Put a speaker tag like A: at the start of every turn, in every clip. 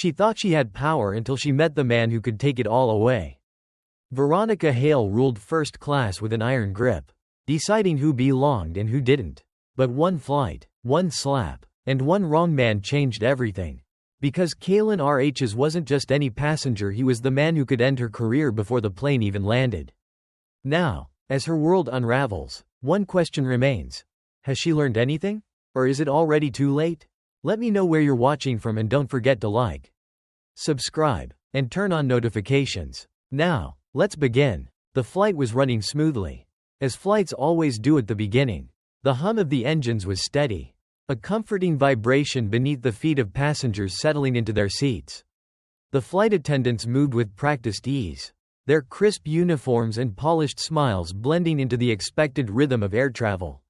A: She thought she had power until she met the man who could take it all away. Veronica Hale ruled first class with an iron grip, deciding who belonged and who didn't. But one flight, one slap, and one wrong man changed everything. Because Kalen RH's wasn't just any passenger, he was the man who could end her career before the plane even landed. Now, as her world unravels, one question remains. Has she learned anything? Or is it already too late? Let me know where you're watching from, and don't forget to like, subscribe, and turn on notifications. Now, let's begin. The flight was running smoothly, as flights always do at the beginning. The hum of the engines was steady, a comforting vibration beneath the feet of passengers settling into their seats. The flight attendants moved with practiced ease, their crisp uniforms and polished smiles blending into the expected rhythm of air travel.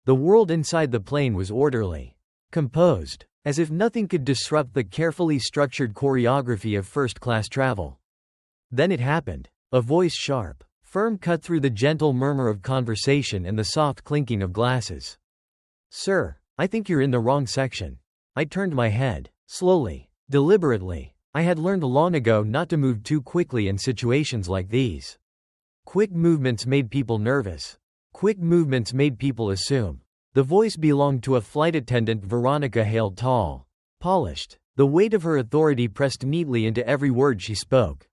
A: The world inside the plane was orderly, composed, as if nothing could disrupt the carefully structured choreography of first-class travel. Then it happened. A voice, sharp, firm, cut through the gentle murmur of conversation and the soft clinking of glasses. "Sir, I think you're in the wrong section." I turned my head, slowly, deliberately. I had learned long ago not to move too quickly in situations like these. Quick movements made people nervous. Quick movements made people assume. The voice belonged to a flight attendant, Veronica Hale, tall, polished, the weight of her authority pressed neatly into every word she spoke.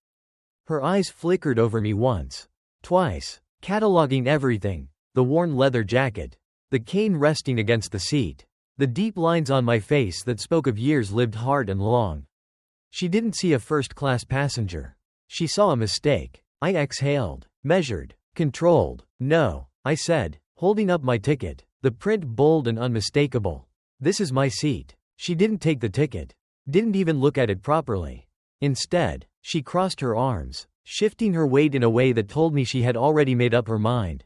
A: Her eyes flickered over me once, twice, cataloging everything: the worn leather jacket, the cane resting against the seat, the deep lines on my face that spoke of years lived hard and long. She didn't see a first-class passenger. She saw a mistake. I exhaled, measured, controlled. "No," I said, holding up my ticket, the print bold and unmistakable. "This is my seat." She didn't take the ticket, didn't even look at it properly. Instead, she crossed her arms, shifting her weight in a way that told me she had already made up her mind.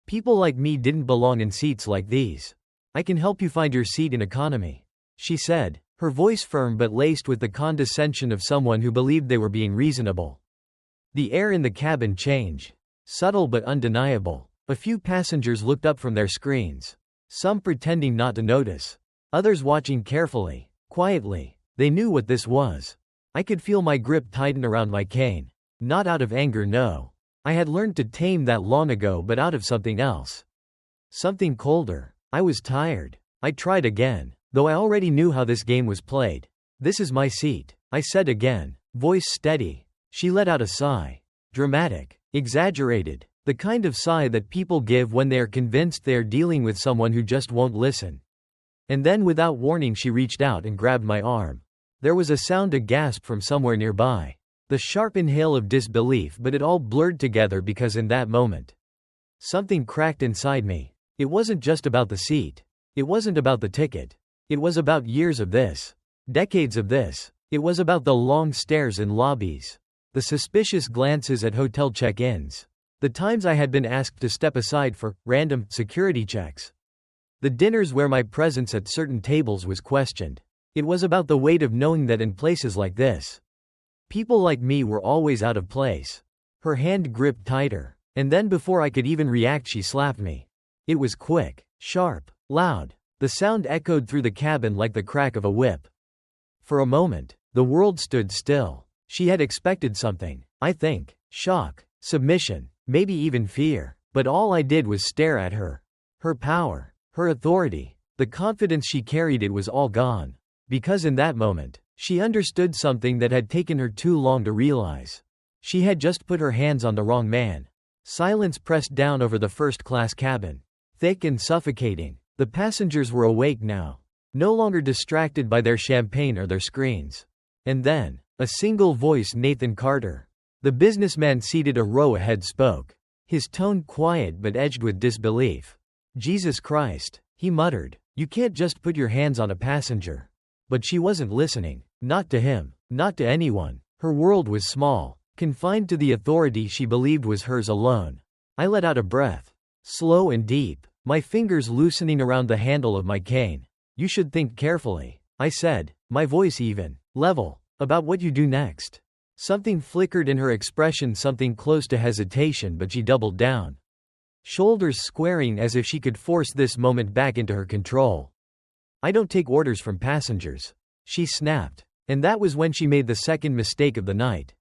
A: "People like me didn't belong in seats like these. I can help you find your seat in economy," she said, her voice firm but laced with the condescension of someone who believed they were being reasonable. The air in the cabin changed, subtle but undeniable. A few passengers looked up from their screens, some pretending not to notice, others watching carefully, quietly. They knew what this was. I could feel my grip tighten around my cane. Not out of anger, no. I had learned to tame that long ago, but out of something else. Something colder. I was tired. I tried again, though I already knew how this game was played. "This is my seat," I said again, voice steady. She let out a sigh. Dramatic, exaggerated, the kind of sigh that people give when they are convinced they are dealing with someone who just won't listen. And then, without warning, she reached out and grabbed my arm. There was a sound, a gasp from somewhere nearby. The sharp inhale of disbelief, but it all blurred together because in that moment, something cracked inside me. It wasn't just about the seat. It wasn't about the ticket. It was about years of this. Decades of this. It was about the long stares in lobbies, the suspicious glances at hotel check-ins, the times I had been asked to step aside for random security checks, the dinners where my presence at certain tables was questioned. It was about the weight of knowing that in places like this, people like me were always out of place. Her hand gripped tighter, and then before I could even react, she slapped me. It was quick, sharp, loud. The sound echoed through the cabin like the crack of a whip. For a moment, the world stood still. She had expected something, I think. Shock, submission, maybe even fear. But all I did was stare at her. Her power, her authority, the confidence she carried, it was all gone. Because in that moment, she understood something that had taken her too long to realize. She had just put her hands on the wrong man. Silence pressed down over the first-class cabin, thick and suffocating. The passengers were awake now, no longer distracted by their champagne or their screens. And then, a single voice, Nathan Carter, the businessman seated a row ahead, spoke. His tone quiet but edged with disbelief. "Jesus Christ," he muttered. "You can't just put your hands on a passenger." But she wasn't listening. Not to him. Not to anyone. Her world was small, confined to the authority she believed was hers alone. I let out a breath, slow and deep, my fingers loosening around the handle of my cane. "You should think carefully," I said, my voice even, level, "about what you do next." Something flickered in her expression, something close to hesitation, but she doubled down, shoulders squaring as if she could force this moment back into her control. "I don't take orders from passengers," she snapped. And that was when she made the second mistake of the night.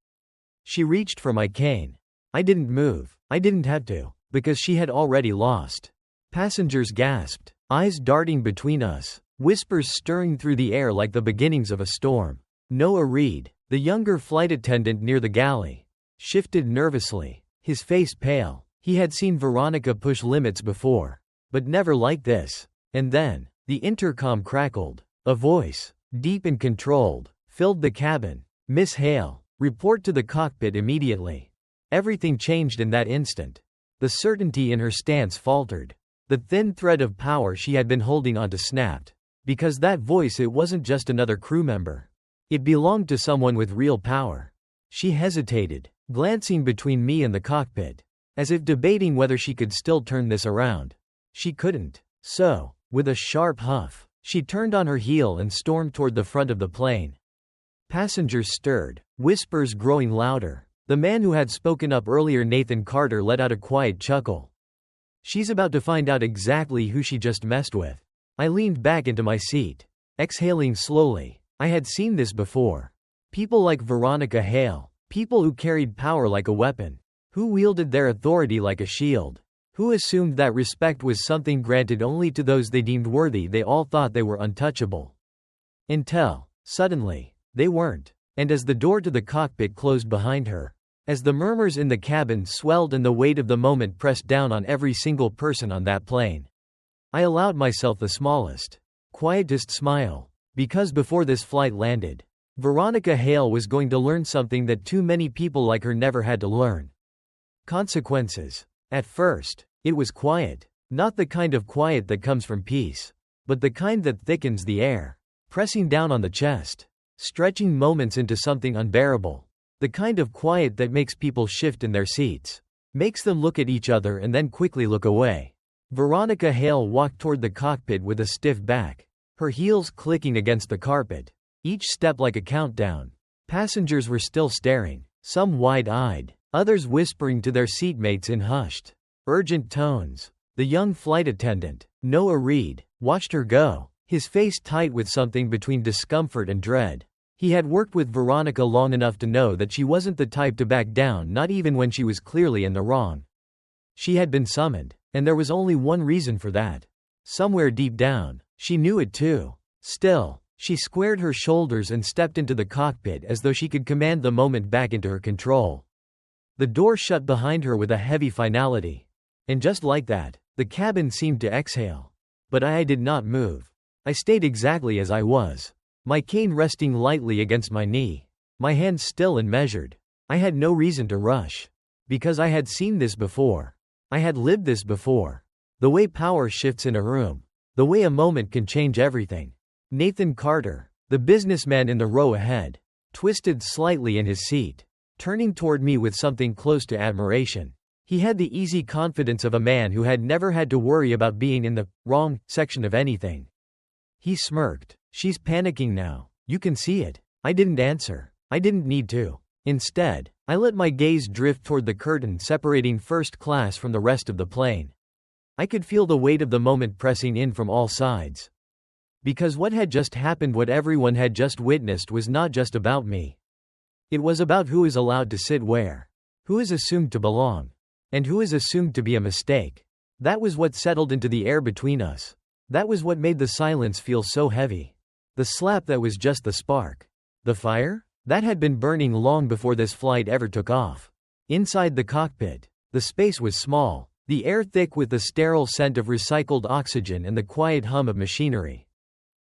A: She reached for my cane. I didn't move. I didn't have to, because she had already lost. Passengers gasped, eyes darting between us, whispers stirring through the air like the beginnings of a storm. Noah Reed, the younger flight attendant near the galley, shifted nervously, his face pale. He had seen Veronica push limits before, but never like this. And then, the intercom crackled. A voice, deep and controlled, filled the cabin. "Miss Hale, report to the cockpit immediately." Everything changed in that instant. The certainty in her stance faltered. The thin thread of power she had been holding onto snapped. Because that voice, it wasn't just another crew member. It belonged to someone with real power. She hesitated, glancing between me and the cockpit, as if debating whether she could still turn this around. She couldn't. So, with a sharp huff, she turned on her heel and stormed toward the front of the plane. Passengers stirred, whispers growing louder. The man who had spoken up earlier, Nathan Carter, let out a quiet chuckle. She's about to find out exactly who she just messed with. I leaned back into my seat, exhaling slowly. I had seen this before. People like Veronica Hale, people who carried power like a weapon, who wielded their authority like a shield, who assumed that respect was something granted only to those they deemed worthy. They all thought they were untouchable. Until, suddenly, they weren't. And as the door to the cockpit closed behind her, as the murmurs in the cabin swelled and the weight of the moment pressed down on every single person on that plane, I allowed myself the smallest, quietest smile. Because before this flight landed, Veronica Hale was going to learn something that too many people like her never had to learn. Consequences. At first, it was quiet. Not the kind of quiet that comes from peace, but the kind that thickens the air, pressing down on the chest, stretching moments into something unbearable. The kind of quiet that makes people shift in their seats, makes them look at each other and then quickly look away. Veronica Hale walked toward the cockpit with a stiff back, her heels clicking against the carpet, each step like a countdown. Passengers were still staring, some wide-eyed, others whispering to their seatmates in hushed, urgent tones. The young flight attendant, Noah Reed, watched her go, his face tight with something between discomfort and dread. He had worked with Veronica long enough to know that she wasn't the type to back down, not even when she was clearly in the wrong. She had been summoned, and there was only one reason for that. Somewhere deep down, she knew it too. Still, she squared her shoulders and stepped into the cockpit as though she could command the moment back into her control. The door shut behind her with a heavy finality. And just like that, the cabin seemed to exhale. But I did not move. I stayed exactly as I was, my cane resting lightly against my knee, my hands still and measured. I had no reason to rush. Because I had seen this before. I had lived this before. The way power shifts in a room. The way a moment can change everything. Nathan Carter, the businessman in the row ahead, twisted slightly in his seat, turning toward me with something close to admiration. He had the easy confidence of a man who had never had to worry about being in the wrong section of anything. He smirked. "She's panicking now. You can see it." I didn't answer. I didn't need to. Instead, I let my gaze drift toward the curtain separating first class from the rest of the plane. I could feel the weight of the moment pressing in from all sides. Because what had just happened, what everyone had just witnessed, was not just about me. It was about who is allowed to sit where, who is assumed to belong, and who is assumed to be a mistake. That was what settled into the air between us. That was what made the silence feel so heavy. The slap that was just the spark. The fire? That had been burning long before this flight ever took off. Inside the cockpit, the space was small, the air thick with the sterile scent of recycled oxygen and the quiet hum of machinery.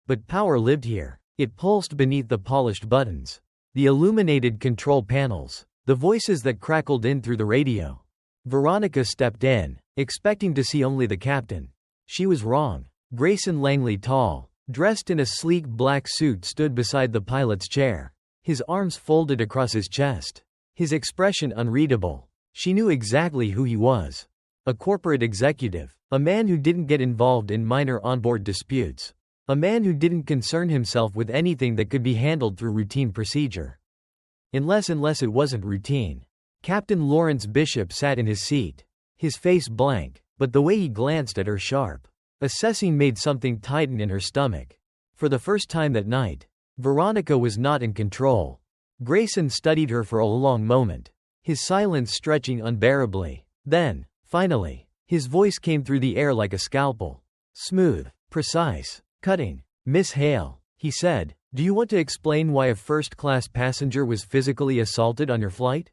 A: But power lived here. It pulsed beneath the polished buttons, the illuminated control panels, the voices that crackled in through the radio. Veronica stepped in, expecting to see only the captain. She was wrong. Grayson Langley, tall, dressed in a sleek black suit, stood beside the pilot's chair, his arms folded across his chest, his expression unreadable. She knew exactly who he was. A corporate executive, a man who didn't get involved in minor onboard disputes, a man who didn't concern himself with anything that could be handled through routine procedure. Unless it wasn't routine. Captain Lawrence Bishop sat in his seat, his face blank, but the way he glanced at her sharp, assessing, made something tighten in her stomach. For the first time that night, Veronica was not in control. Grayson studied her for a long moment, his silence stretching unbearably. Then, finally, his voice came through the air like a scalpel. Smooth, precise, cutting. "Miss Hale," he said, "do you want to explain why a first-class passenger was physically assaulted on your flight?"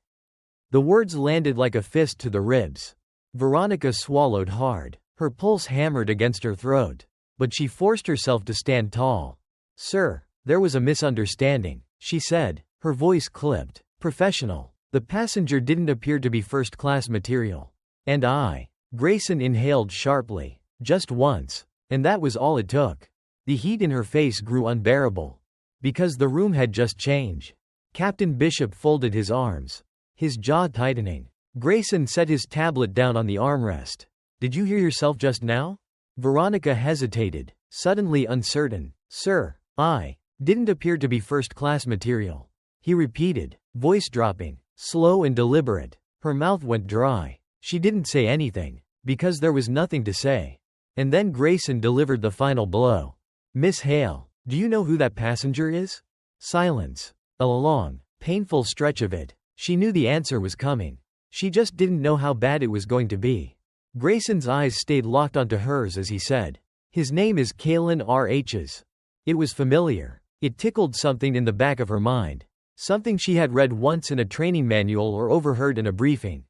A: The words landed like a fist to the ribs. Veronica swallowed hard. Her pulse hammered against her throat. But she forced herself to stand tall. "Sir, there was a misunderstanding," she said, her voice clipped. "Professional. The passenger didn't appear to be first-class material. And Grayson inhaled sharply. Just once. And that was all it took. The heat in her face grew unbearable. Because the room had just changed. Captain Bishop folded his arms, his jaw tightening. Grayson set his tablet down on the armrest. "Did you hear yourself just now?" Veronica hesitated, suddenly uncertain. "Sir, I didn't appear to be first-class material," he repeated, voice dropping, slow and deliberate. Her mouth went dry. She didn't say anything, because there was nothing to say. And then Grayson delivered the final blow. "Miss Hale, do you know who that passenger is?" Silence. A long, painful stretch of it. She knew the answer was coming. She just didn't know how bad it was going to be. Grayson's eyes stayed locked onto hers as he said, "His name is Kalen R.H.'s." It was familiar. It tickled something in the back of her mind. Something she had read once in a training manual or overheard in a briefing.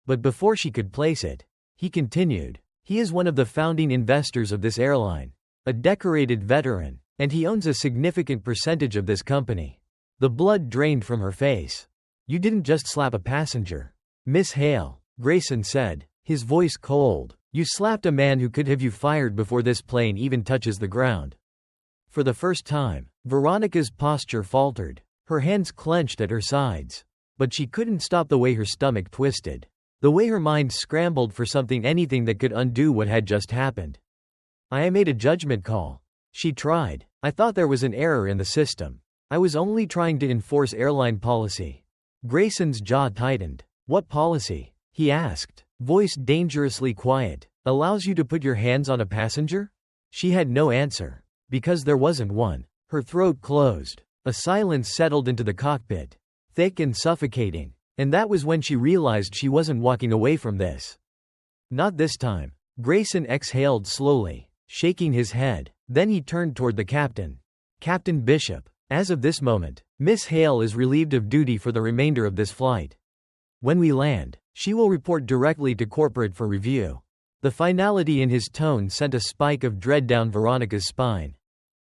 A: But before she could place it, he continued, "He is one of the founding investors of this airline. A decorated veteran. And he owns a significant percentage of this company." The blood drained from her face. "You didn't just slap a passenger, Miss Hale," Grayson said, his voice cold. "You slapped a man who could have you fired before this plane even touches the ground." For the first time, Veronica's posture faltered. Her hands clenched at her sides. But she couldn't stop the way her stomach twisted. The way her mind scrambled for anything that could undo what had just happened. "I made a judgment call," she tried. "I thought there was an error in the system. I was only trying to enforce airline policy." Grayson's jaw tightened. "What policy?" he asked, voice dangerously quiet. "Allows you to put your hands on a passenger?" She had no answer. Because there wasn't one. Her throat closed. A silence settled into the cockpit. Thick and suffocating. And that was when she realized she wasn't walking away from this. Not this time. Grayson exhaled slowly, shaking his head. Then he turned toward the captain. "Captain Bishop, as of this moment, Miss Hale is relieved of duty for the remainder of this flight. When we land, she will report directly to corporate for review." The finality in his tone sent a spike of dread down Veronica's spine.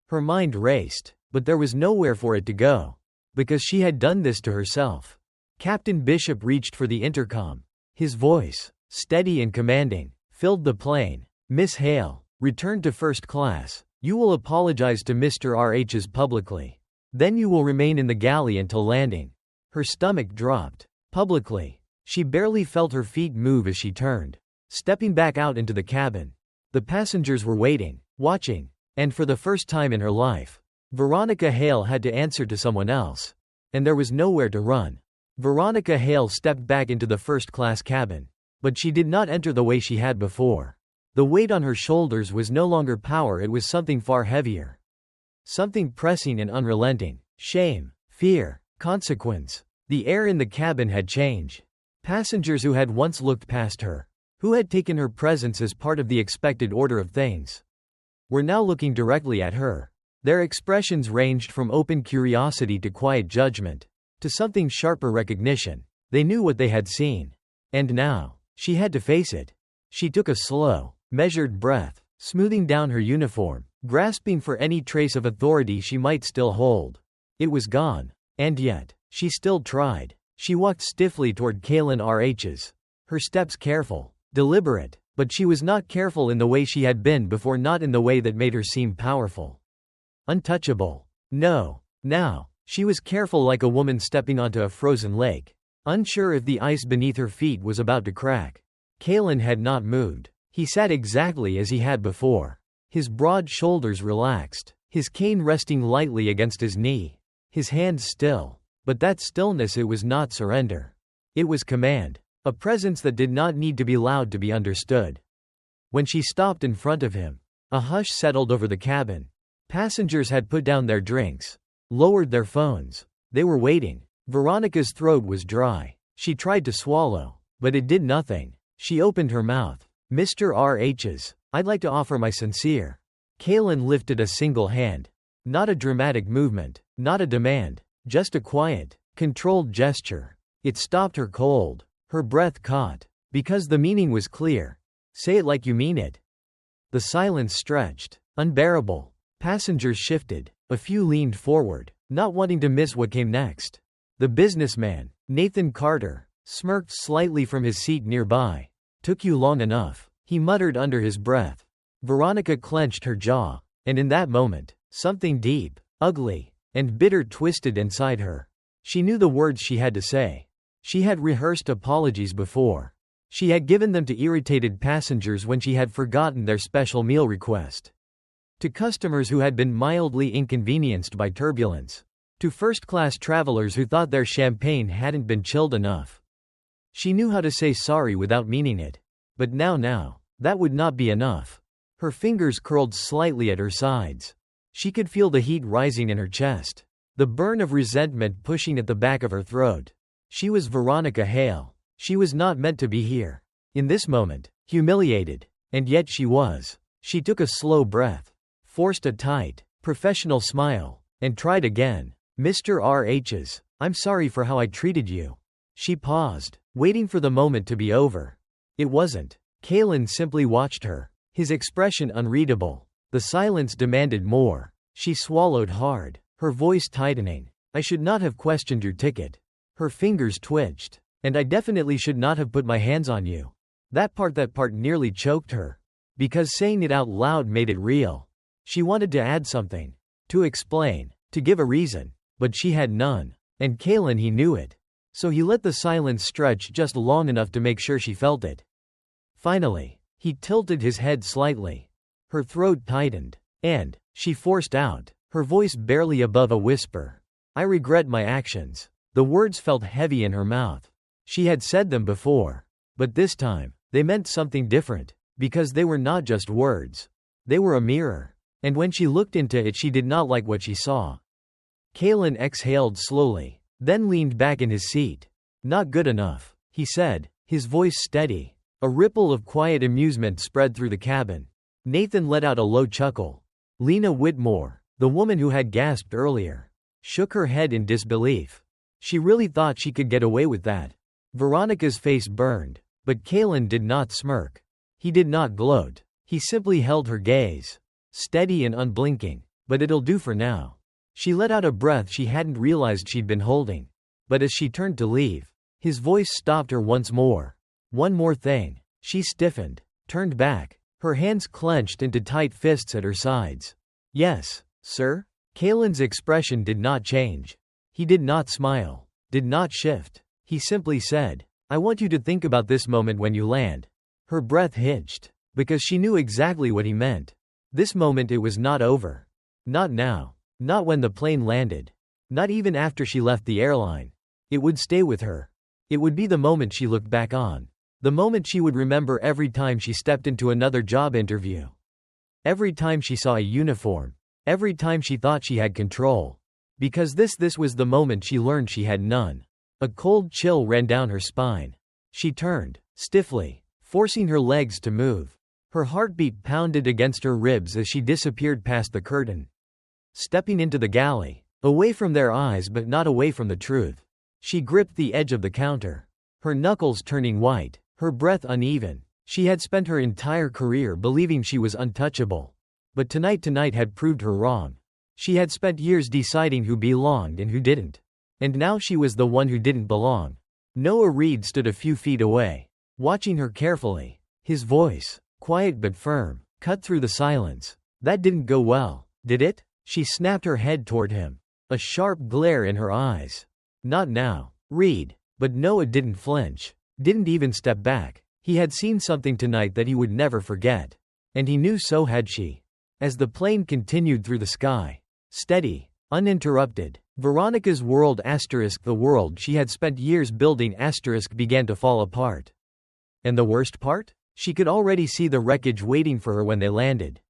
A: Her mind raced, but there was nowhere for it to go. Because she had done this to herself. Captain Bishop reached for the intercom. His voice, steady and commanding, filled the plane. "Miss Hale, return to first class. You will apologize to Mr. R.H.'s publicly. Then you will remain in the galley until landing." Her stomach dropped. Publicly. She barely felt her feet move as she turned, stepping back out into the cabin. The passengers were waiting, watching, and for the first time in her life, Veronica Hale had to answer to someone else. And there was nowhere to run. Veronica Hale stepped back into the first-class cabin. But she did not enter the way she had before. The weight on her shoulders was no longer power, it was something far heavier. Something pressing and unrelenting. Shame, fear, consequence. The air in the cabin had changed. Passengers who had once looked past her, who had taken her presence as part of the expected order of things, were now looking directly at her. Their expressions ranged from open curiosity to quiet judgment, to something sharper recognition. They knew what they had seen. And now, she had to face it. She took a slow, measured breath, smoothing down her uniform, grasping for any trace of authority she might still hold. It was gone. And yet, she still tried. She walked stiffly toward Kalen R.H.'s. Her steps careful, deliberate, but she was not careful in the way she had been before, not in the way that made her seem powerful. Untouchable. No. Now, she was careful like a woman stepping onto a frozen lake, unsure if the ice beneath her feet was about to crack. Kalen had not moved. He sat exactly as he had before. His broad shoulders relaxed, his cane resting lightly against his knee, his hands still. But that stillness, it was not surrender. It was command, a presence that did not need to be loud to be understood. When she stopped in front of him, a hush settled over the cabin. Passengers had put down their drinks. lowered their phones. They were waiting. Veronica's throat was dry. She tried to swallow, but it did nothing. She opened her mouth. Mr. RH's, I'd like to offer my sincere. Kaylin lifted a single hand. Not a dramatic movement, not a demand, just a quiet, controlled gesture. It stopped her cold. Her breath caught. Because the meaning was clear. Say it like you mean it. The silence stretched. Unbearable. Passengers shifted. A few leaned forward, not wanting to miss what came next. The businessman, Nathan Carter, smirked slightly from his seat nearby. Took you long enough, he muttered under his breath. Veronica clenched her jaw, and in that moment, something deep, ugly, and bitter twisted inside her. She knew the words she had to say. She had rehearsed apologies before. She had given them to irritated passengers when she had forgotten their special meal request. To customers who had been mildly inconvenienced by turbulence. To first-class travelers who thought their champagne hadn't been chilled enough. She knew how to say sorry without meaning it. But now, that would not be enough. Her fingers curled slightly at her sides. She could feel the heat rising in her chest. The burn of resentment pushing at the back of her throat. She was Veronica Hale. She was not meant to be here. In this moment, humiliated. And yet she was. She took a slow breath. Forced a tight, professional smile. And tried again. Mr. RH's, I'm sorry for how I treated you. She paused, waiting for the moment to be over. It wasn't. Kaylin simply watched her. His expression unreadable. The silence demanded more. She swallowed hard, her voice tightening. I should not have questioned your ticket. Her fingers twitched. And I definitely should not have put my hands on you. That part nearly choked her. Because saying it out loud made it real. She wanted to add something. To explain. To give a reason. But she had none. And Kaylin, he knew it. So he let the silence stretch just long enough to make sure she felt it. Finally, he tilted his head slightly. Her throat tightened. And, she forced out, her voice barely above a whisper. I regret my actions. The words felt heavy in her mouth. She had said them before. But this time, they meant something different. Because they were not just words. They were a mirror. And when she looked into it, she did not like what she saw. Kaylin exhaled slowly, then leaned back in his seat. Not good enough, he said, his voice steady. A ripple of quiet amusement spread through the cabin. Nathan let out a low chuckle. Lena Whitmore, the woman who had gasped earlier, shook her head in disbelief. She really thought she could get away with that. Veronica's face burned, but Kaylin did not smirk. He did not gloat. He simply held her gaze. Steady and unblinking. But it'll do for now. She let out a breath she hadn't realized she'd been holding. But as she turned to leave, his voice stopped her once more. One more thing. She stiffened, turned back, her hands clenched into tight fists at her sides. Yes, sir? Kaylin's expression did not change. He did not smile, did not shift. He simply said, I want you to think about this moment when you land. Her breath hitched, because she knew exactly what he meant. This moment, it was not over. Not now. Not when the plane landed. Not even after she left the airline. It would stay with her. It would be the moment she looked back on. The moment she would remember every time she stepped into another job interview. Every time she saw a uniform. Every time she thought she had control. Because this was the moment she learned she had none. A cold chill ran down her spine. She turned, stiffly, forcing her legs to move. Her heartbeat pounded against her ribs as she disappeared past the curtain. Stepping into the galley, away from their eyes but not away from the truth. She gripped the edge of the counter. Her knuckles turning white, her breath uneven. She had spent her entire career believing she was untouchable. But tonight had proved her wrong. She had spent years deciding who belonged and who didn't. And now she was the one who didn't belong. Noah Reed stood a few feet away, watching her carefully. His voice, quiet but firm, cut through the silence. That didn't go well, did it? She snapped her head toward him. A sharp glare in her eyes. Not now, Reed. But Noah didn't flinch. Didn't even step back. He had seen something tonight that he would never forget. And he knew so had she. As the plane continued through the sky. Steady, uninterrupted. Veronica's world *, the world she had spent years building *, began to fall apart. And the worst part? She could already see the wreckage waiting for her when they landed.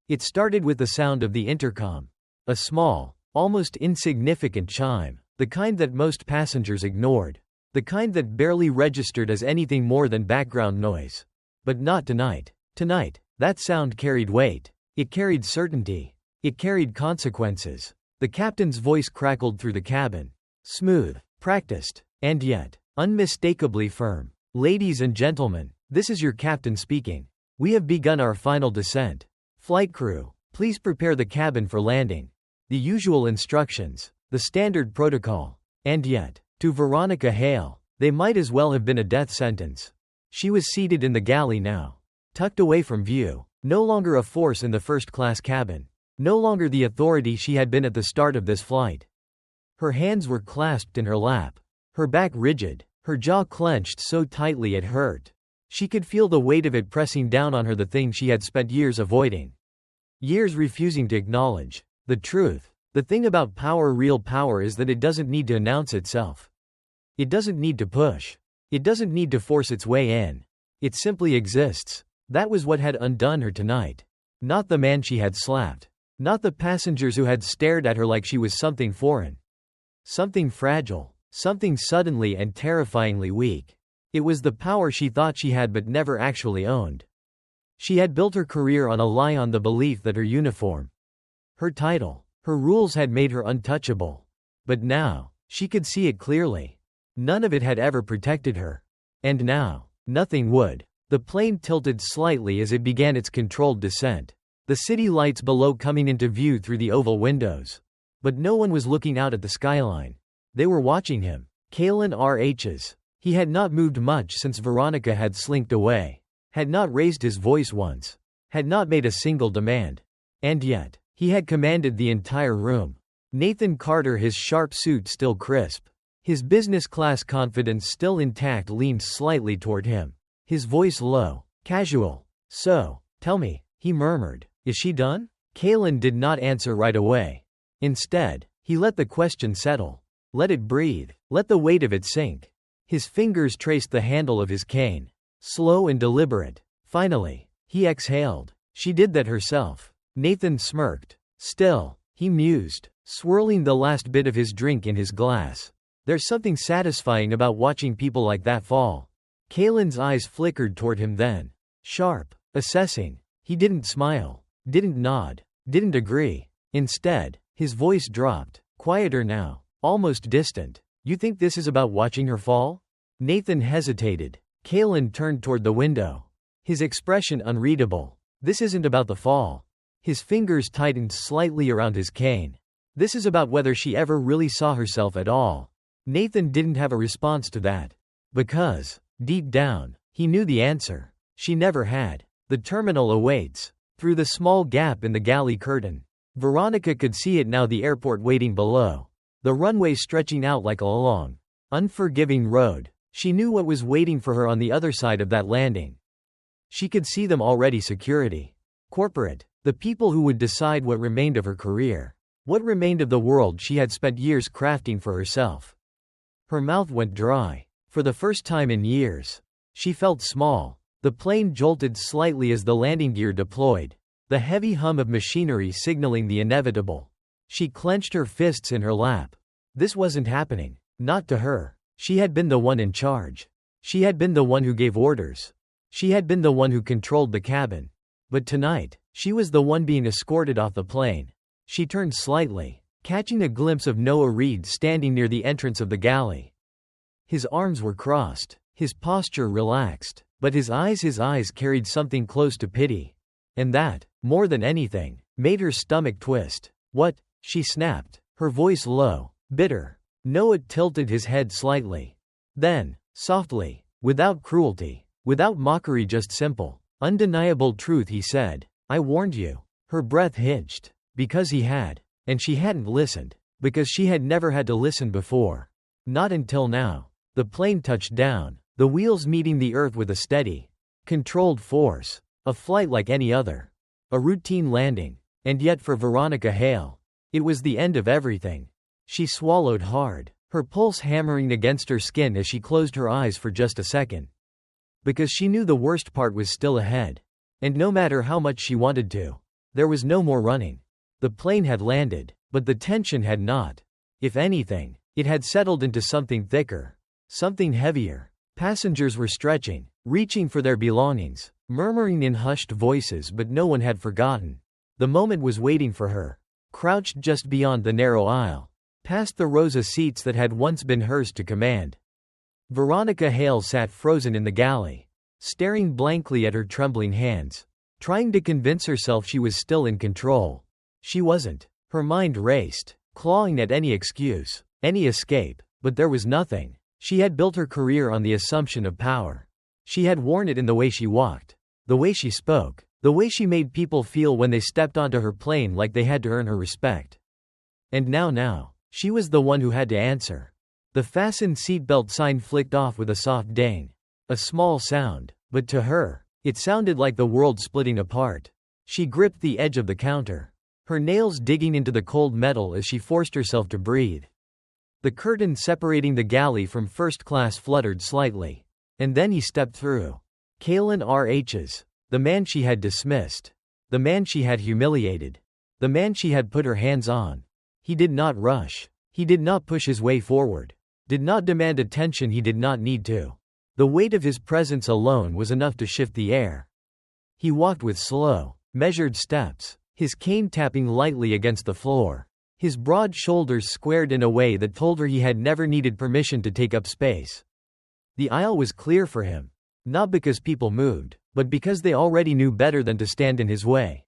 A: It started with the sound of the intercom. A small, Almost insignificant chime. The kind that most passengers ignored. The kind that barely registered as anything more than background noise. But not tonight. Tonight, that sound carried weight. It carried certainty. It carried consequences. The captain's voice crackled through the cabin. Smooth, practiced, and yet, unmistakably firm. Ladies and gentlemen, this is your captain speaking. We have begun our final descent. Flight crew, please prepare the cabin for landing. The usual instructions, the standard protocol. And yet, to Veronica Hale, they might as well have been a death sentence. She was seated in the galley now. Tucked away from view. No longer a force in the first-class cabin. No longer the authority she had been at the start of this flight. Her hands were clasped in her lap. Her back rigid. Her jaw clenched so tightly it hurt. She could feel the weight of it pressing down on her, the thing she had spent years avoiding. Years refusing to acknowledge. The truth. The thing about power, real power, is that it doesn't need to announce itself. It doesn't need to push. It doesn't need to force its way in. It simply exists. That was what had undone her tonight. Not the man she had slapped. Not the passengers who had stared at her like she was something foreign. Something fragile. Something suddenly and terrifyingly weak. It was the power she thought she had but never actually owned. She had built her career on a lie, on the belief that her uniform, her title, her rules had made her untouchable. But now, she could see it clearly. None of it had ever protected her. And now, nothing would. The plane tilted slightly as it began its controlled descent. The city lights below coming into view through the oval windows. But no one was looking out at the skyline. They were watching him. Kalen R.H.'s. He had not moved much since Veronica had slinked away. Had not raised his voice once. Had not made a single demand. And yet, he had commanded the entire room. Nathan Carter, his sharp suit still crisp, his business-class confidence still intact, leaned slightly toward him. His voice low, casual. So, tell me, he murmured, is she done? Kalen did not answer right away. Instead, he let the question settle. Let it breathe. Let the weight of it sink. His fingers traced the handle of his cane. Slow and deliberate. Finally, he exhaled. She did that herself. Nathan smirked. Still, he mused, swirling the last bit of his drink in his glass. There's something satisfying about watching people like that fall. Kalen's eyes flickered toward him then. Sharp, assessing. He didn't smile, didn't nod, didn't agree. Instead, his voice dropped, quieter now, almost distant. You think this is about watching her fall? Nathan hesitated. Kalen turned toward the window. His expression unreadable. This isn't about the fall. His fingers tightened slightly around his cane. This is about whether she ever really saw herself at all. Nathan didn't have a response to that. Because, deep down, he knew the answer. She never had. The terminal awaits. Through the small gap in the galley curtain. Veronica could see it now, the airport waiting below. The runway stretching out like a long, unforgiving road. She knew what was waiting for her on the other side of that landing. She could see them already: security, corporate, the people who would decide what remained of her career, what remained of the world she had spent years crafting for herself. Her mouth went dry. For the first time in years, she felt small. The plane jolted slightly as the landing gear deployed, the heavy hum of machinery signaling the inevitable. She clenched her fists in her lap. This wasn't happening. Not to her. She had been the one in charge. She had been the one who gave orders. She had been the one who controlled the cabin. But tonight, she was the one being escorted off the plane. She turned slightly, catching a glimpse of Noah Reed standing near the entrance of the galley. His arms were crossed, his posture relaxed, but his eyes carried something close to pity. And that, more than anything, made her stomach twist. What? She snapped, her voice low, bitter. Noah tilted his head slightly. Then, softly, without cruelty, without mockery, just simple, undeniable truth, he said, I warned you. Her breath hitched. Because he had. And she hadn't listened. Because she had never had to listen before. Not until now. The plane touched down, the wheels meeting the earth with a steady, controlled force. A flight like any other. A routine landing. And yet for Veronica Hale, it was the end of everything. She swallowed hard, her pulse hammering against her skin as she closed her eyes for just a second. Because she knew the worst part was still ahead. And no matter how much she wanted to, there was no more running. The plane had landed. But the tension had not. If anything, it had settled into something thicker. Something heavier. Passengers were stretching, reaching for their belongings, murmuring in hushed voices, but no one had forgotten. The moment was waiting for her. Crouched just beyond the narrow aisle, past the rows of seats that had once been hers to command. Veronica Hale sat frozen in the galley, staring blankly at her trembling hands, trying to convince herself she was still in control. She wasn't. Her mind raced, clawing at any excuse, any escape, but there was nothing. She had built her career on the assumption of power. She had worn it in the way she walked, the way she spoke, the way she made people feel when they stepped onto her plane, like they had to earn her respect. And now, she was the one who had to answer. The fastened seatbelt sign flicked off with a soft ding. A small sound, but to her, it sounded like the world splitting apart. She gripped the edge of the counter, her nails digging into the cold metal as she forced herself to breathe. The curtain separating the galley from first class fluttered slightly. And then he stepped through. Kalen R.H.'s. The man she had dismissed. The man she had humiliated. The man she had put her hands on. He did not rush. He did not push his way forward. Did not demand attention he did not need to. The weight of his presence alone was enough to shift the air. He walked with slow, measured steps, his cane tapping lightly against the floor. His broad shoulders squared in a way that told her he had never needed permission to take up space. The aisle was clear for him. Not because people moved, but because they already knew better than to stand in his way.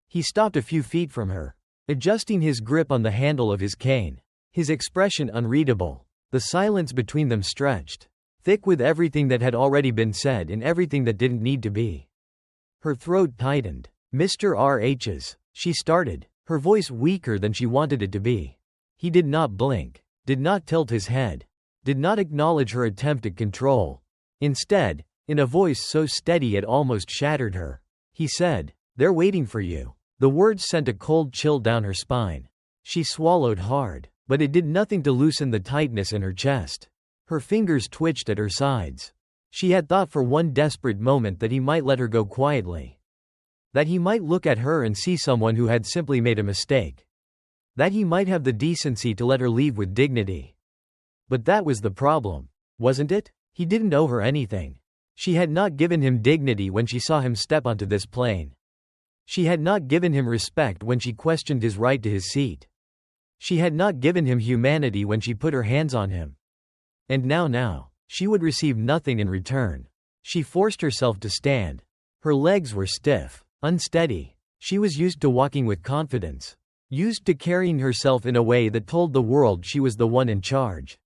A: He stopped a few feet from her, adjusting his grip on the handle of his cane. His expression unreadable. The silence between them stretched, thick with everything that had already been said and everything that didn't need to be. Her throat tightened. Mr. R.H.'s, she started, her voice weaker than she wanted it to be. He did not blink, did not tilt his head, did not acknowledge her attempt at control. Instead, in a voice so steady it almost shattered her, he said, "They're waiting for you." The words sent a cold chill down her spine. She swallowed hard, but it did nothing to loosen the tightness in her chest. Her fingers twitched at her sides. She had thought for one desperate moment that he might let her go quietly. That he might look at her and see someone who had simply made a mistake. That he might have the decency to let her leave with dignity. But that was the problem, wasn't it? He didn't owe her anything. She had not given him dignity when she saw him step onto this plane. She had not given him respect when she questioned his right to his seat. She had not given him humanity when she put her hands on him. And now, she would receive nothing in return. She forced herself to stand. Her legs were stiff, unsteady. She was used to walking with confidence. Used to carrying herself in a way that told the world she was the one in charge.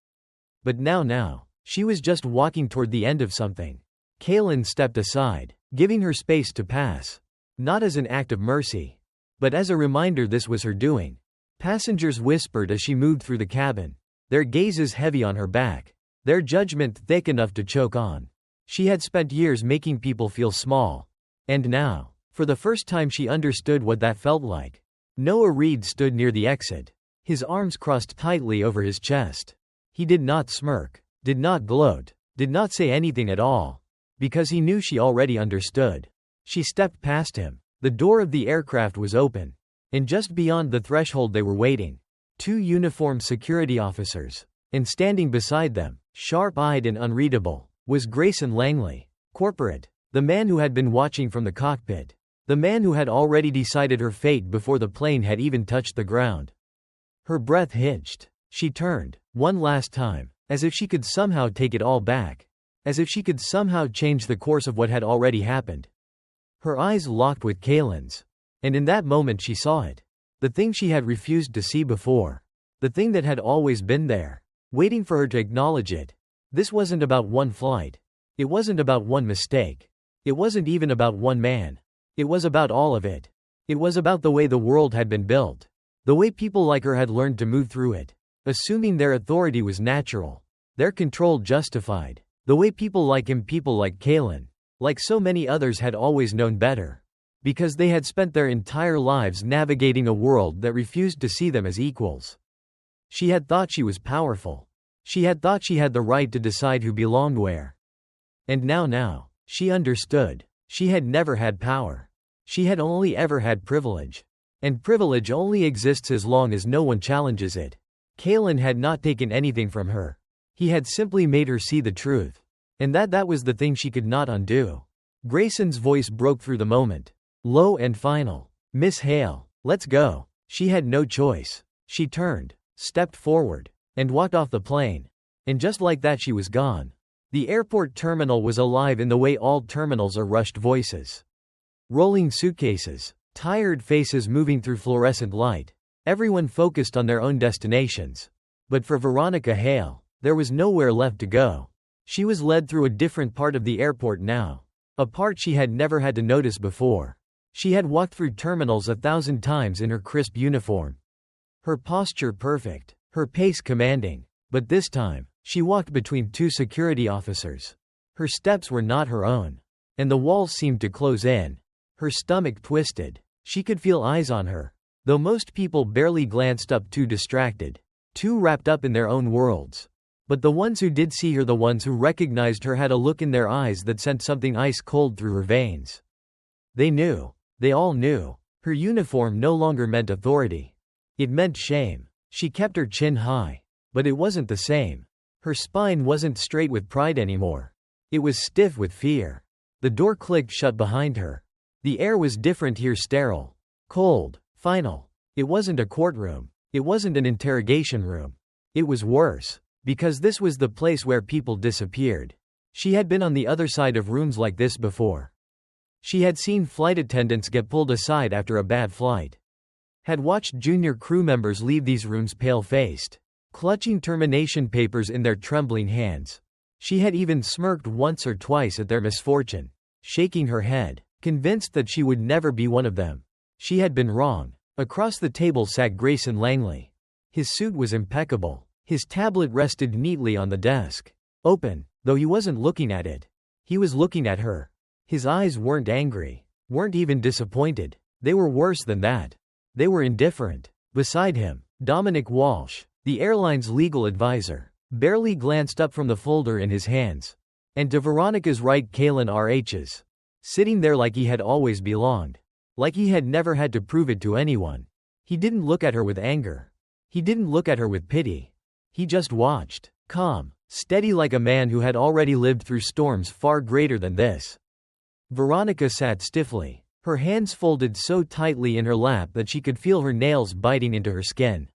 A: But now, she was just walking toward the end of something. Kalen stepped aside, giving her space to pass. Not as an act of mercy, but as a reminder this was her doing. Passengers whispered as she moved through the cabin, their gazes heavy on her back, their judgment thick enough to choke on. She had spent years making people feel small. And now, for the first time she understood what that felt like. Noah Reed stood near the exit, his arms crossed tightly over his chest. He did not smirk, did not gloat, did not say anything at all, because he knew she already understood. She stepped past him. The door of the aircraft was open, and just beyond the threshold they were waiting. 2 uniformed security officers. And standing beside them, sharp-eyed and unreadable, was Grayson Langley, corporate, the man who had been watching from the cockpit, the man who had already decided her fate before the plane had even touched the ground. Her breath hitched. She turned, one last time, as if she could somehow take it all back, as if she could somehow change the course of what had already happened. Her eyes locked with Kalen's, and in that moment she saw it. The thing she had refused to see before. The thing that had always been there, waiting for her to acknowledge it. This wasn't about one flight. It wasn't about one mistake. It wasn't even about one man. It was about all of it. It was about the way the world had been built. The way people like her had learned to move through it, assuming their authority was natural, their control justified. The way people like him, people like Kalen, like so many others, had always known better. Because they had spent their entire lives navigating a world that refused to see them as equals. She had thought she was powerful. She had thought she had the right to decide who belonged where. And now, she understood. She had never had power. She had only ever had privilege. And privilege only exists as long as no one challenges it. Kaylin had not taken anything from her. He had simply made her see the truth. And that was the thing she could not undo. Grayson's voice broke through the moment. Low and final. Miss Hale, let's go. She had no choice. She turned, stepped forward, and walked off the plane. And just like that she was gone. The airport terminal was alive in the way all terminals are. Rushed voices. Rolling suitcases. Tired faces moving through fluorescent light. Everyone focused on their own destinations. But for Veronica Hale, there was nowhere left to go. She was led through a different part of the airport now. A part she had never had to notice before. She had walked through terminals 1,000 times in her crisp uniform. Her posture perfect, her pace commanding. But this time, she walked between two security officers. Her steps were not her own. And the walls seemed to close in. Her stomach twisted. She could feel eyes on her. Though most people barely glanced up, too distracted. Too wrapped up in their own worlds. But the ones who did see her, the ones who recognized her, had a look in their eyes that sent something ice cold through her veins. They knew. They all knew. Her uniform no longer meant authority. It meant shame. She kept her chin high. But it wasn't the same. Her spine wasn't straight with pride anymore. It was stiff with fear. The door clicked shut behind her. The air was different here, sterile. Cold. Final. It wasn't a courtroom. It wasn't an interrogation room. It was worse. Because this was the place where people disappeared. She had been on the other side of rooms like this before. She had seen flight attendants get pulled aside after a bad flight. Had watched junior crew members leave these rooms pale-faced, clutching termination papers in their trembling hands. She had even smirked once or twice at their misfortune, shaking her head, convinced that she would never be one of them. She had been wrong. Across the table sat Grayson Langley. His suit was impeccable. His tablet rested neatly on the desk. Open, though he wasn't looking at it. He was looking at her. His eyes weren't angry, weren't even disappointed. They were worse than that. They were indifferent. Beside him, Dominic Walsh, the airline's legal advisor, barely glanced up from the folder in his hands. And to Veronica's right, Kaylin R.H.'s. Sitting there like he had always belonged. Like he had never had to prove it to anyone. He didn't look at her with anger. He didn't look at her with pity. He just watched, calm, steady, like a man who had already lived through storms far greater than this. Veronica sat stiffly, her hands folded so tightly in her lap that she could feel her nails biting into her skin.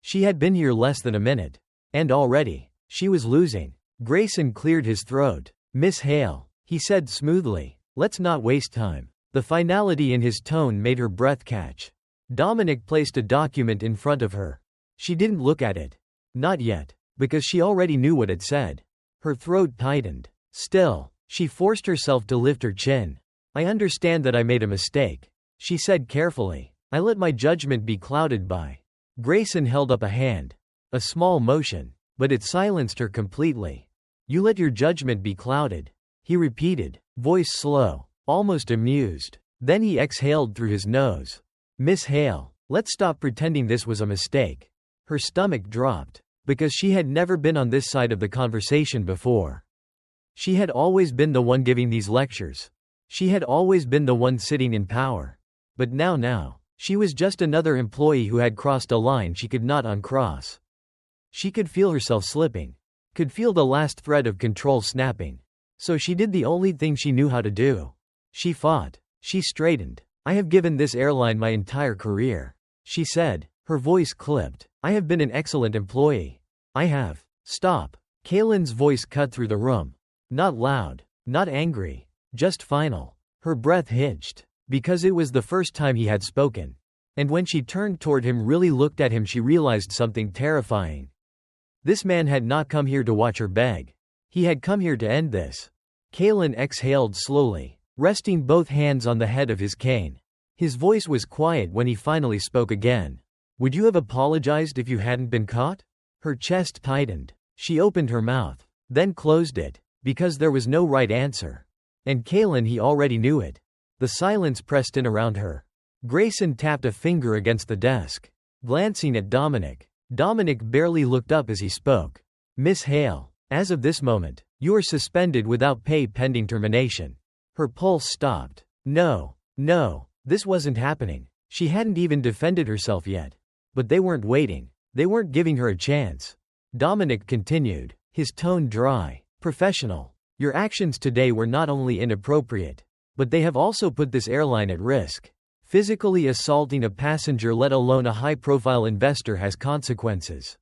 A: She had been here less than a minute. And already, she was losing. Grayson cleared his throat. Miss Hale, he said smoothly, let's not waste time. The finality in his tone made her breath catch. Dominic placed a document in front of her. She didn't look at it. Not yet, because she already knew what it said. Her throat tightened. Still, she forced herself to lift her chin. I understand that I made a mistake, she said carefully. I let my judgment be clouded by. Grayson held up a hand. A small motion, but it silenced her completely. You let your judgment be clouded, he repeated, voice slow, almost amused. Then he exhaled through his nose. Miss Hale, let's stop pretending this was a mistake. Her stomach dropped, because she had never been on this side of the conversation before. She had always been the one giving these lectures. She had always been the one sitting in power. But now, she was just another employee who had crossed a line she could not uncross. She could feel herself slipping. Could feel the last thread of control snapping. So she did the only thing she knew how to do. She fought. She straightened. I have given this airline my entire career, she said, her voice clipped. I have been an excellent employee. I have. Stop. Kaylin's voice cut through the room. Not loud. Not angry. Just final. Her breath hitched. Because it was the first time he had spoken. And when she turned toward him, really looked at him, she realized something terrifying. This man had not come here to watch her beg. He had come here to end this. Kaylin exhaled slowly, resting both hands on the head of his cane. His voice was quiet when he finally spoke again. Would you have apologized if you hadn't been caught? Her chest tightened. She opened her mouth, then closed it, because there was no right answer. And Kaylin, he already knew it. The silence pressed in around her. Grayson tapped a finger against the desk, glancing at Dominic. Dominic barely looked up as he spoke. Miss Hale, as of this moment, you are suspended without pay pending termination. Her pulse stopped. No, this wasn't happening. She hadn't even defended herself yet. But they weren't waiting. They weren't giving her a chance. Dominic continued, his tone dry, professional. Your actions today were not only inappropriate, but they have also put this airline at risk. Physically assaulting a passenger, let alone a high-profile investor, has consequences.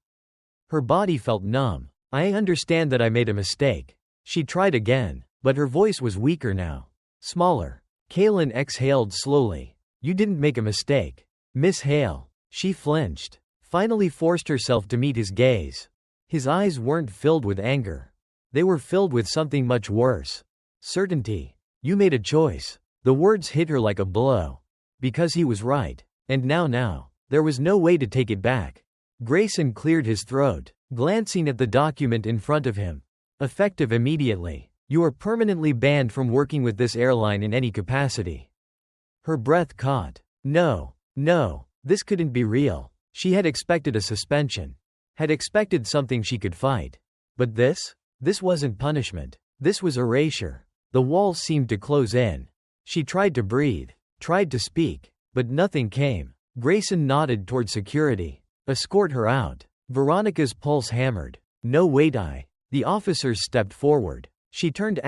A: Her body felt numb. I understand that I made a mistake. She tried again, but her voice was weaker now. Smaller. Kaylin exhaled slowly. You didn't make a mistake, Miss Hale. She flinched, finally forced herself to meet his gaze. His eyes weren't filled with anger. They were filled with something much worse. Certainty. You made a choice. The words hit her like a blow. Because he was right. And now, there was no way to take it back. Grayson cleared his throat, glancing at the document in front of him. Effective immediately. You are permanently banned from working with this airline in any capacity. Her breath caught. No. This couldn't be real. She had expected a suspension. Had expected something she could fight. But this? This wasn't punishment. This was erasure. The walls seemed to close in. She tried to breathe, tried to speak, but nothing came. Grayson nodded toward security. Escort her out. Veronica's pulse hammered. No wait. The officers stepped forward. She turned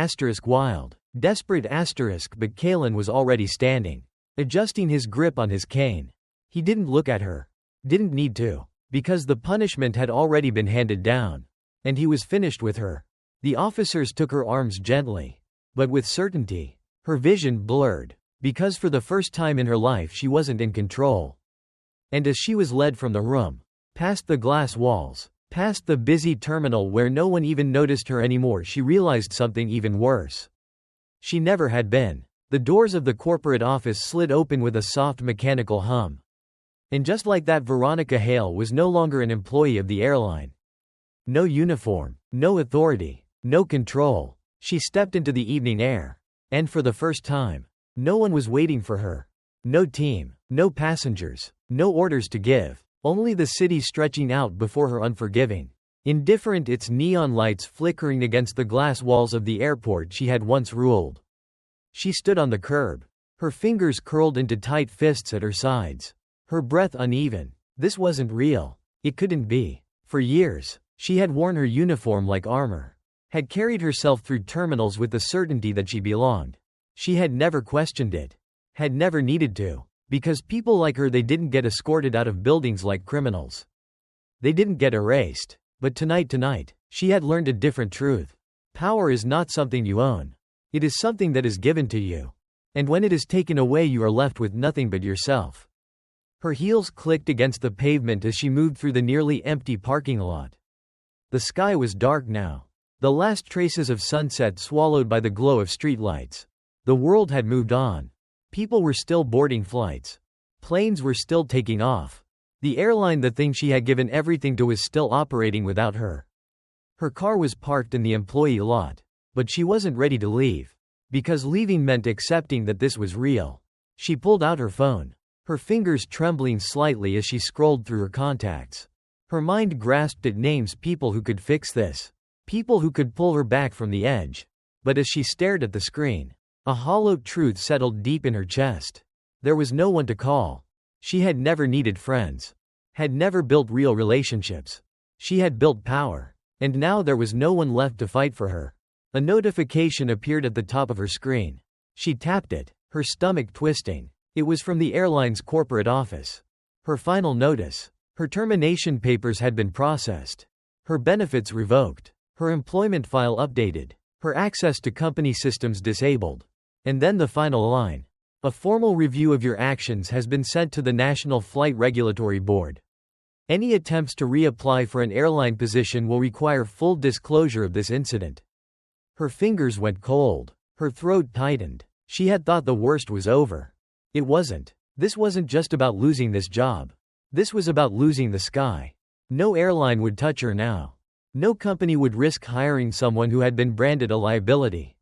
A: wild. Desperate but Kaylin was already standing, adjusting his grip on his cane. He didn't look at her. Didn't need to. Because the punishment had already been handed down. And he was finished with her. The officers took her arms gently. But with certainty. Her vision blurred. Because for the first time in her life she wasn't in control. And as she was led from the room, past the glass walls, past the busy terminal where no one even noticed her anymore, she realized something even worse. She never had been. The doors of the corporate office slid open with a soft mechanical hum. And just like that, Veronica Hale was no longer an employee of the airline. No uniform, no authority, no control. She stepped into the evening air. And for the first time, no one was waiting for her. No team, no passengers, no orders to give. Only the city stretching out before her, unforgiving, indifferent, its neon lights flickering against the glass walls of the airport she had once ruled. She stood on the curb, her fingers curled into tight fists at her sides. Her breath uneven. This wasn't real. It couldn't be. For years, she had worn her uniform like armor. Had carried herself through terminals with the certainty that she belonged. She had never questioned it. Had never needed to. Because people like her, they didn't get escorted out of buildings like criminals. They didn't get erased. But tonight, she had learned a different truth. Power is not something you own. It is something that is given to you. And when it is taken away, you are left with nothing but yourself. Her heels clicked against the pavement as she moved through the nearly empty parking lot. The sky was dark now. The last traces of sunset swallowed by the glow of streetlights. The world had moved on. People were still boarding flights. Planes were still taking off. The airline, the thing she had given everything to, was still operating without her. Her car was parked in the employee lot. But she wasn't ready to leave. Because leaving meant accepting that this was real. She pulled out her phone. Her fingers trembling slightly as she scrolled through her contacts. Her mind grasped at names, people who could fix this. People who could pull her back from the edge. But as she stared at the screen, a hollow truth settled deep in her chest. There was no one to call. She had never needed friends. Had never built real relationships. She had built power. And now there was no one left to fight for her. A notification appeared at the top of her screen. She tapped it, her stomach twisting. It was from the airline's corporate office. Her final notice. Her termination papers had been processed. Her benefits revoked. Her employment file updated. Her access to company systems disabled. And then the final line. A formal review of your actions has been sent to the National Flight Regulatory Board. Any attempts to reapply for an airline position will require full disclosure of this incident. Her fingers went cold. Her throat tightened. She had thought the worst was over. It wasn't. This wasn't just about losing this job. This was about losing the sky. No airline would touch her now. No company would risk hiring someone who had been branded a liability.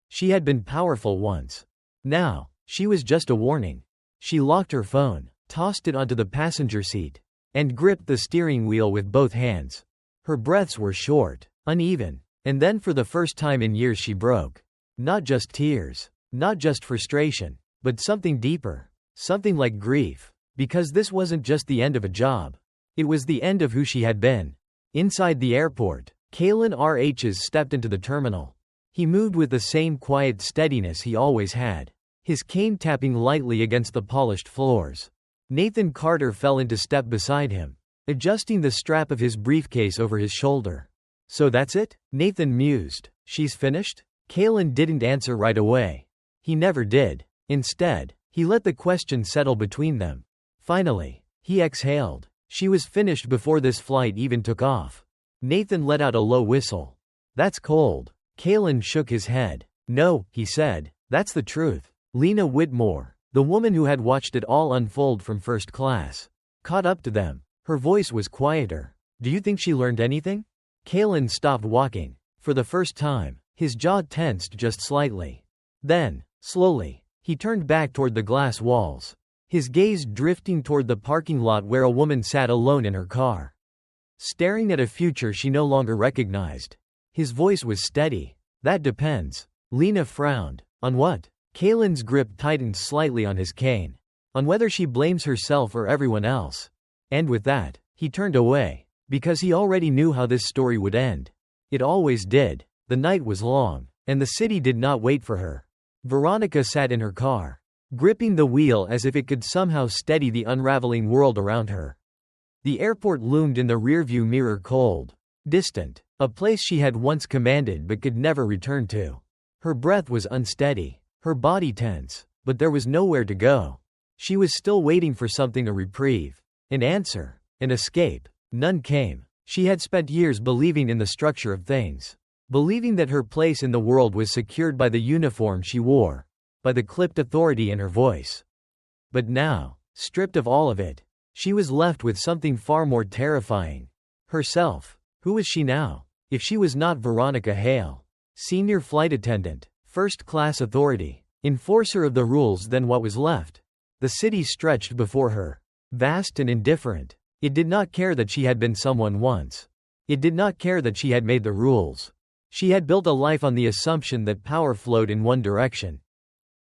A: She had been powerful once. Now, she was just a warning. She locked her phone, tossed it onto the passenger seat, and gripped the steering wheel with both hands. Her breaths were short, uneven, and then for the first time in years she broke. Not just tears, not just frustration, but something deeper. Something like grief. Because this wasn't just the end of a job. It was the end of who she had been. Inside the airport, Kalen RHs stepped into the terminal. He moved with the same quiet steadiness he always had, his cane tapping lightly against the polished floors. Nathan Carter fell into step beside him, adjusting the strap of his briefcase over his shoulder. So that's it? Nathan mused. She's finished? Kalen didn't answer right away. He never did. Instead, he let the question settle between them. Finally, he exhaled. She was finished before this flight even took off. Nathan let out a low whistle. That's cold. Kalen shook his head. No, he said. That's the truth. Lena Whitmore, the woman who had watched it all unfold from first class, caught up to them. Her voice was quieter. Do you think she learned anything? Kalen stopped walking. For the first time, his jaw tensed just slightly. Then, slowly, he turned back toward the glass walls, his gaze drifting toward the parking lot where a woman sat alone in her car, staring at a future she no longer recognized. His voice was steady. That depends. Lena frowned. On what? Kalen's grip tightened slightly on his cane. On whether she blames herself or everyone else. And with that, he turned away. Because he already knew how this story would end. It always did. The night was long, and the city did not wait for her. Veronica sat in her car, gripping the wheel as if it could somehow steady the unraveling world around her. The airport loomed in the rearview mirror, cold, distant, a place she had once commanded but could never return to. Her breath was unsteady, her body tense, but there was nowhere to go. She was still waiting for something, a reprieve, an answer, an escape. None came. She had spent years believing in the structure of things, believing that her place in the world was secured by the uniform she wore, by the clipped authority in her voice. But now, stripped of all of it, she was left with something far more terrifying. Herself. Who was she now? If she was not Veronica Hale, senior flight attendant, first-class authority, enforcer of the rules, then what was left? The city stretched before her, vast and indifferent. It did not care that she had been someone once. It did not care that she had made the rules. She had built a life on the assumption that power flowed in one direction.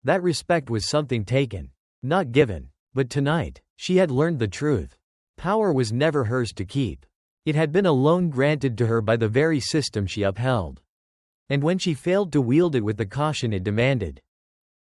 A: That respect was something taken, not given. But tonight, she had learned the truth. Power was never hers to keep. It had been a loan granted to her by the very system she upheld. And when she failed to wield it with the caution it demanded,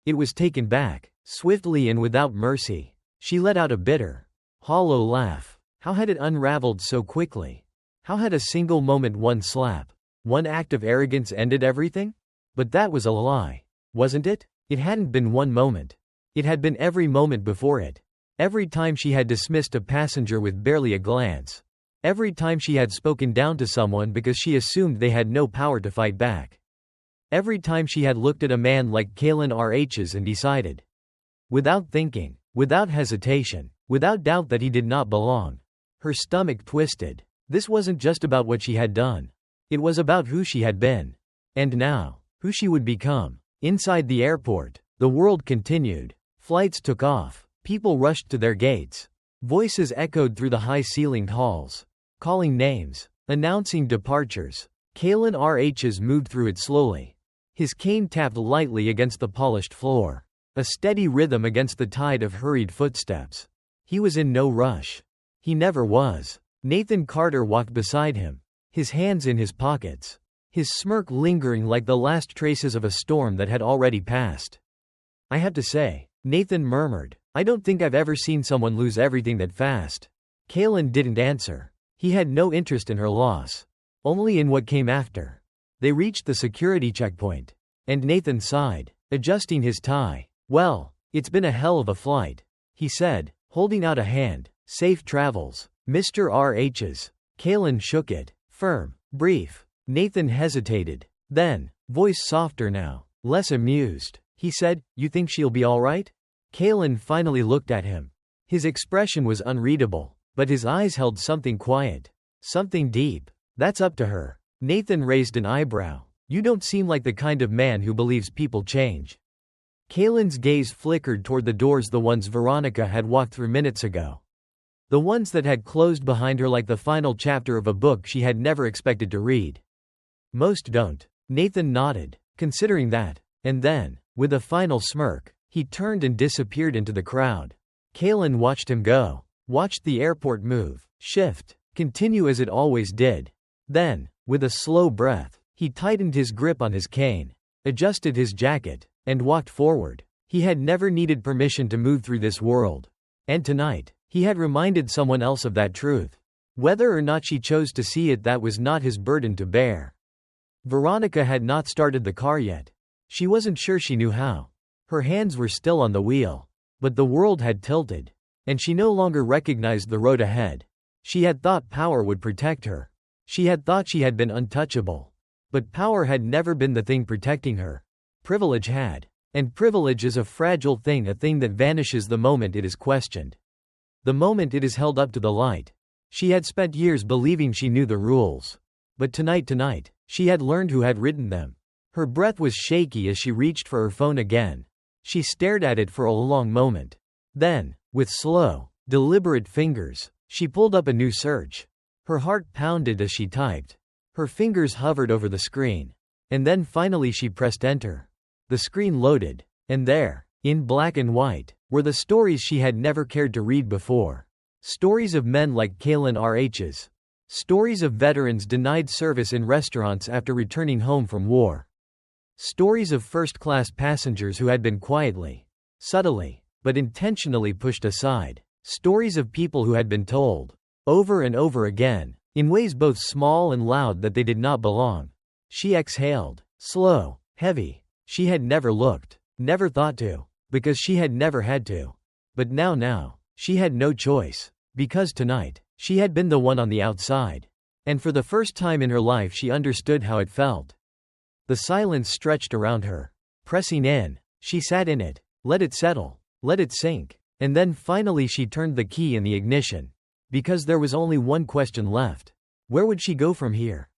A: it was taken back, swiftly and without mercy. She let out a bitter, hollow laugh. How had it unraveled so quickly? How had a single moment, one slap, one act of arrogance ended everything? But that was a lie, wasn't it? It hadn't been one moment. It had been every moment before it. Every time she had dismissed a passenger with barely a glance. Every time she had spoken down to someone because she assumed they had no power to fight back. Every time she had looked at a man like Kalen RHs and decided, without thinking, without hesitation, without doubt, that he did not belong. Her stomach twisted. This wasn't just about what she had done. It was about who she had been. And now, who she would become. Inside the airport, the world continued. Flights took off. People rushed to their gates. Voices echoed through the high-ceilinged halls, calling names, announcing departures. Kalen RHs moved through it slowly. His cane tapped lightly against the polished floor, a steady rhythm against the tide of hurried footsteps. He was in no rush. He never was. Nathan Carter walked beside him, his hands in his pockets, his smirk lingering like the last traces of a storm that had already passed. I have to say, Nathan murmured, I don't think I've ever seen someone lose everything that fast. Kalen didn't answer. He had no interest in her loss, only in what came after. They reached the security checkpoint, and Nathan sighed, adjusting his tie. Well, it's been a hell of a flight, he said, holding out a hand. Safe travels, Mr. RHs. Kalen shook it. Firm, brief. Nathan hesitated. Then, voice softer now, less amused, he said, You think she'll be all right? Kalen finally looked at him. His expression was unreadable, but his eyes held something quiet, something deep. That's up to her. Nathan raised an eyebrow. You don't seem like the kind of man who believes people change. Kalen's gaze flickered toward the doors, the ones Veronica had walked through minutes ago. The ones that had closed behind her like the final chapter of a book she had never expected to read. Most don't. Nathan nodded, considering that. And then, with a final smirk, He turned and disappeared into the crowd. Kalen watched him go. Watched the airport move, shift, continue as it always did. Then, with a slow breath, he tightened his grip on his cane, adjusted his jacket, and walked forward. He had never needed permission to move through this world. And tonight, he had reminded someone else of that truth. Whether or not she chose to see it, that was not his burden to bear. Veronica had not started the car yet. She wasn't sure she knew how. Her hands were still on the wheel. But the world had tilted. And she no longer recognized the road ahead. She had thought power would protect her. She had thought she had been untouchable. But power had never been the thing protecting her. Privilege had. And privilege is a fragile thing, a thing that vanishes the moment it is questioned. The moment it is held up to the light. She had spent years believing she knew the rules. But tonight, she had learned who had written them. Her breath was shaky as she reached for her phone again. She stared at it for a long moment. Then, with slow, deliberate fingers, she pulled up a new search. Her heart pounded as she typed. Her fingers hovered over the screen. And then finally she pressed enter. The screen loaded. And there, in black and white, were the stories she had never cared to read before. Stories of men like Kalen R.H.'s. Stories of veterans denied service in restaurants after returning home from war. Stories of first-class passengers who had been quietly, subtly, but intentionally pushed aside. Stories of people who had been told, over and over again, in ways both small and loud, that they did not belong. She exhaled, slow, heavy. She had never looked, never thought to, because she had never had to. But now, she had no choice. Because tonight, she had been the one on the outside. And for the first time in her life she understood how it felt. The silence stretched around her. Pressing in, she sat in it, let it settle, let it sink. And then finally she turned the key in the ignition. Because there was only one question left. Where would she go from here?